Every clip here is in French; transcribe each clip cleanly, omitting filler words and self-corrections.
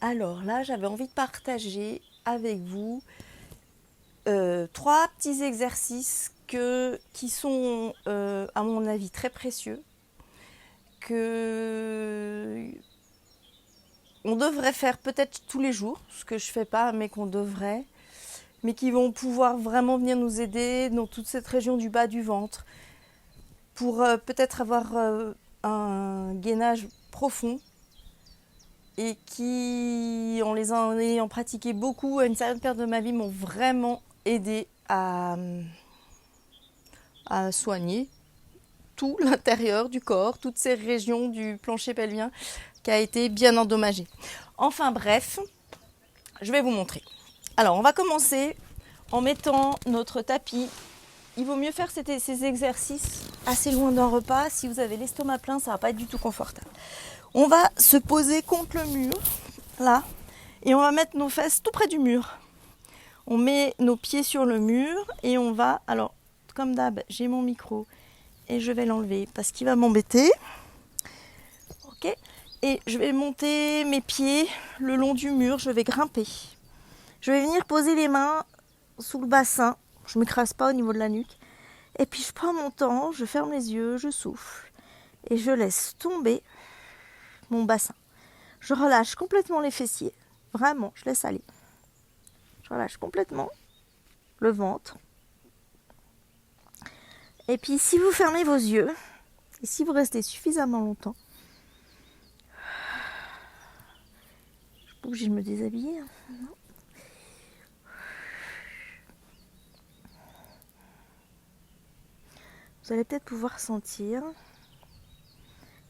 Alors là, j'avais envie de partager avec vous 3 petits exercices qui sont, à mon avis, très précieux, que on devrait faire peut-être tous les jours, ce que je ne fais pas, mais qu'on devrait, mais qui vont pouvoir vraiment venir nous aider dans toute cette région du bas du ventre, pour peut-être avoir un gainage profond et qui, en les ayant pratiqué beaucoup à une certaine période de ma vie, m'ont vraiment aidé à soigner tout l'intérieur du corps, toutes ces régions du plancher pelvien qui a été bien endommagé. Enfin bref, je vais vous montrer. Alors on va commencer en mettant notre tapis. Il vaut mieux faire ces exercices assez loin d'un repas. Si vous avez l'estomac plein, ça ne va pas être du tout confortable. On va se poser contre le mur, là, et on va mettre nos fesses tout près du mur. On met nos pieds sur le mur et on va, alors comme d'hab, j'ai mon micro et je vais l'enlever parce qu'il va m'embêter. Ok. Et je vais monter mes pieds le long du mur, je vais grimper. Je vais venir poser les mains sous le bassin, je ne m'écrase pas au niveau de la nuque. Et puis je prends mon temps, je ferme les yeux, je souffle et je laisse tomber mon bassin. Je relâche complètement les fessiers, vraiment, je laisse aller. Je relâche complètement le ventre. Et puis si vous fermez vos yeux, et si vous restez suffisamment longtemps, je suis pas obligée de me déshabiller, non. Vous allez peut-être pouvoir sentir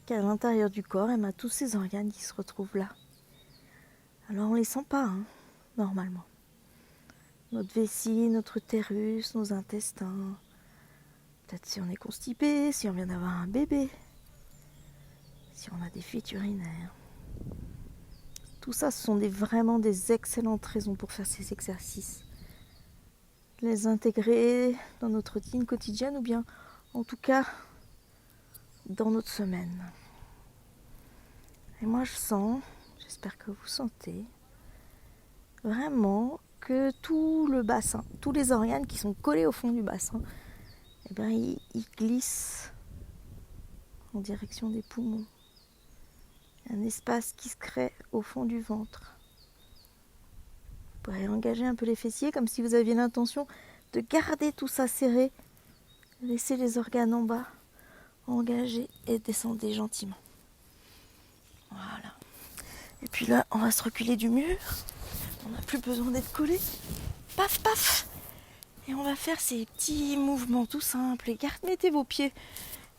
qu'à l'intérieur du corps, il y a tous ces organes qui se retrouvent là. Alors on ne les sent pas, normalement. Notre vessie, notre utérus, nos intestins. Peut-être si on est constipé, si on vient d'avoir un bébé, si on a des fuites urinaires. Tout ça, ce sont vraiment des excellentes raisons pour faire ces exercices. Les intégrer dans notre routine quotidienne ou bien, en tout cas, dans notre semaine. Et moi, je sens, j'espère que vous sentez, vraiment que tout le bassin, tous les organes qui sont collés au fond du bassin, eh bien, ils glissent en direction des poumons. Un espace qui se crée au fond du ventre. Vous pourrez engager un peu les fessiers comme si vous aviez l'intention de garder tout ça serré. Laissez les organes en bas, engagez et descendez gentiment. Voilà. Et puis là, on va se reculer du mur. On n'a plus besoin d'être collé. Paf, paf. Et on va faire ces petits mouvements tout simples. Et mettez vos pieds,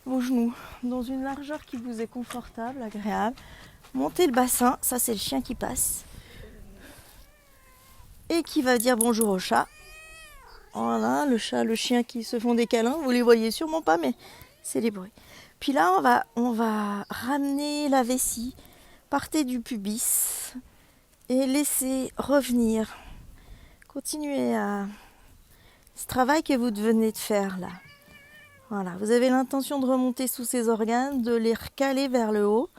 vos genoux dans une largeur qui vous est confortable, agréable. Montez le bassin, ça c'est le chien qui passe. Et qui va dire bonjour au chat. Voilà, le chat, le chien qui se font des câlins. Vous les voyez sûrement pas, mais c'est les bruits. Puis là, on va ramener la vessie. Partez du pubis et laissez revenir. Continuez à ce travail que vous venez de faire là. Voilà, vous avez l'intention de remonter sous ces organes, de les recaler vers le haut.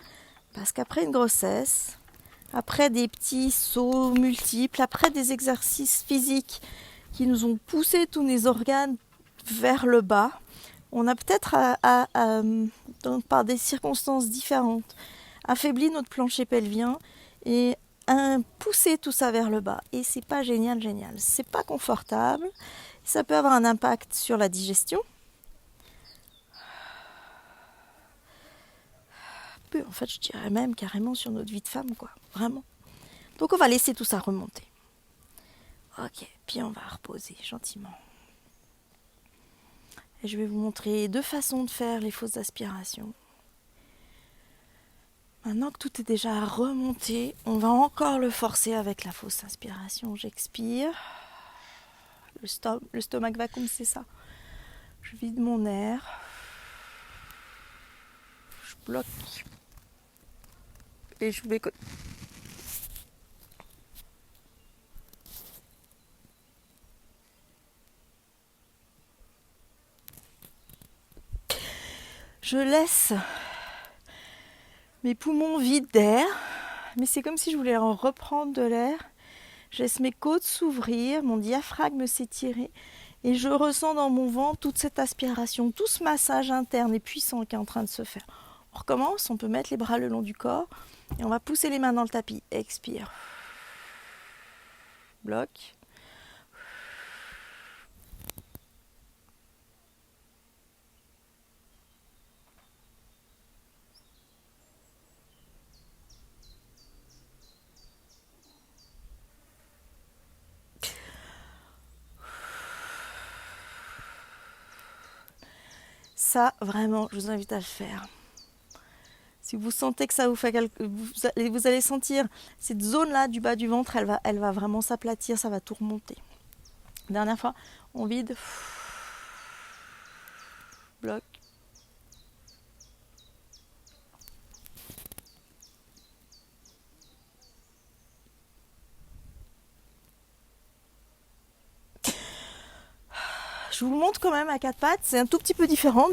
Parce qu'après une grossesse, après des petits sauts multiples, après des exercices physiques qui nous ont poussé tous les organes vers le bas, on a peut-être, par des circonstances différentes, affaibli notre plancher pelvien et poussé tout ça vers le bas. Et c'est pas génial. C'est pas confortable. Ça peut avoir un impact sur la digestion. En fait, je dirais même carrément sur notre vie de femme, quoi. Vraiment. Donc, on va laisser tout ça remonter. Ok, puis on va reposer gentiment. Et je vais vous montrer 2 façons de faire les fausses aspirations. Maintenant que tout est déjà remonté, on va encore le forcer avec la fausse inspiration. J'expire. Le stomac vacuum, c'est ça. Je vide mon air. Je bloque. Et je vais... Je laisse mes poumons vides d'air. mais c'est comme si je voulais en reprendre de l'air. Je laisse mes côtes s'ouvrir, mon diaphragme s'étirer et je ressens dans mon ventre toute cette aspiration, tout ce massage interne et puissant qui est en train de se faire. On recommence, on peut mettre les bras le long du corps et on va pousser les mains dans le tapis. Expire. Bloc. Ça, vraiment, je vous invite à le faire. Si vous sentez que ça vous fait vous allez sentir cette zone-là du bas du ventre, elle va vraiment s'aplatir, ça va tout remonter. Dernière fois, on vide. Bloc. Je vous le montre quand même à quatre pattes, c'est un tout petit peu différent,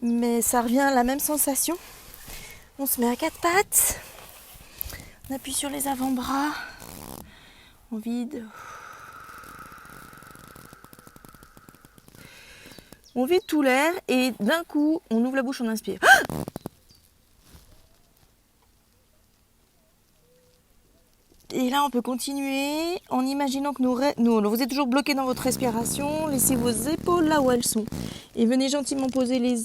mais ça revient à la même sensation. On se met à quatre pattes, on appuie sur les avant-bras, on vide. On vide tout l'air et d'un coup, on ouvre la bouche, on inspire. Et là, on peut continuer en imaginant que vous êtes toujours bloqué dans votre respiration. Laissez vos épaules là où elles sont. Et venez gentiment poser les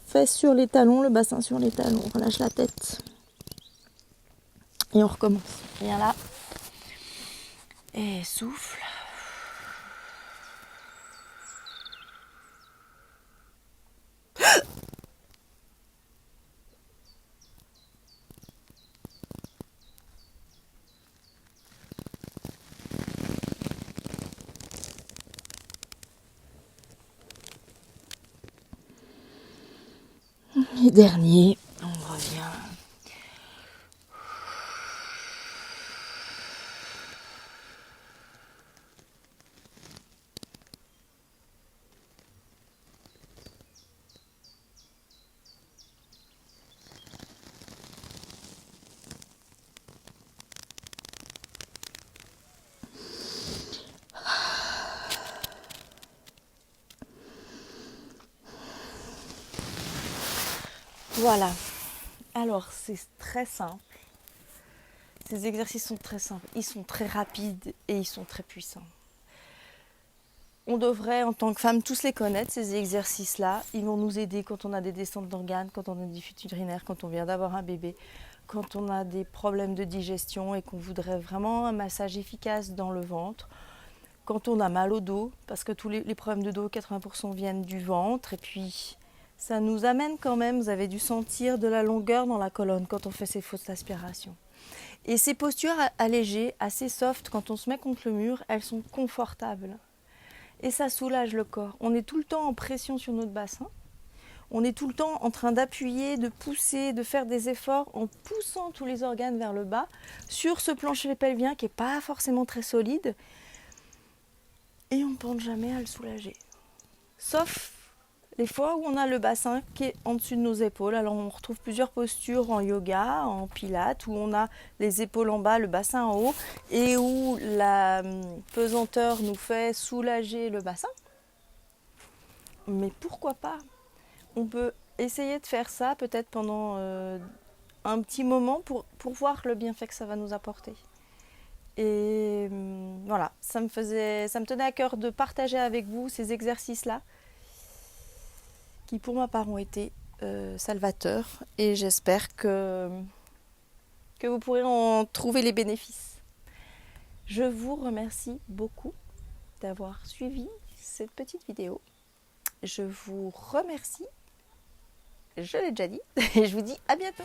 fesses sur les talons, le bassin sur les talons. On relâche la tête. Et on recommence. Viens là. Et souffle. Et dernier, on revient. Voilà. Alors, c'est très simple. Ces exercices sont très simples. Ils sont très rapides et ils sont très puissants. On devrait, en tant que femme, tous les connaître, ces exercices-là. Ils vont nous aider quand on a des descentes d'organes, quand on a des fuites urinaires, quand on vient d'avoir un bébé, quand on a des problèmes de digestion et qu'on voudrait vraiment un massage efficace dans le ventre, quand on a mal au dos, parce que tous les problèmes de dos, 80% viennent du ventre, et puis ça nous amène quand même, vous avez dû sentir de la longueur dans la colonne quand on fait ces fausses aspirations. Et ces postures allégées, assez soft, quand on se met contre le mur, elles sont confortables. Et ça soulage le corps. On est tout le temps en pression sur notre bassin. On est tout le temps en train d'appuyer, de pousser, de faire des efforts en poussant tous les organes vers le bas sur ce plancher pelvien qui n'est pas forcément très solide. Et on ne pense jamais à le soulager. Sauf les fois où on a le bassin qui est en dessus de nos épaules. Alors on retrouve plusieurs postures en yoga, en pilates, où on a les épaules en bas, le bassin en haut, et où la pesanteur nous fait soulager le bassin. Mais pourquoi pas? On peut essayer de faire ça peut-être pendant un petit moment pour voir le bienfait que ça va nous apporter. Et voilà, ça me tenait à cœur de partager avec vous ces exercices-là qui pour ma part ont été salvateurs et j'espère que vous pourrez en trouver les bénéfices. Je vous remercie beaucoup d'avoir suivi cette petite vidéo. Je vous remercie, je l'ai déjà dit, et je vous dis à bientôt.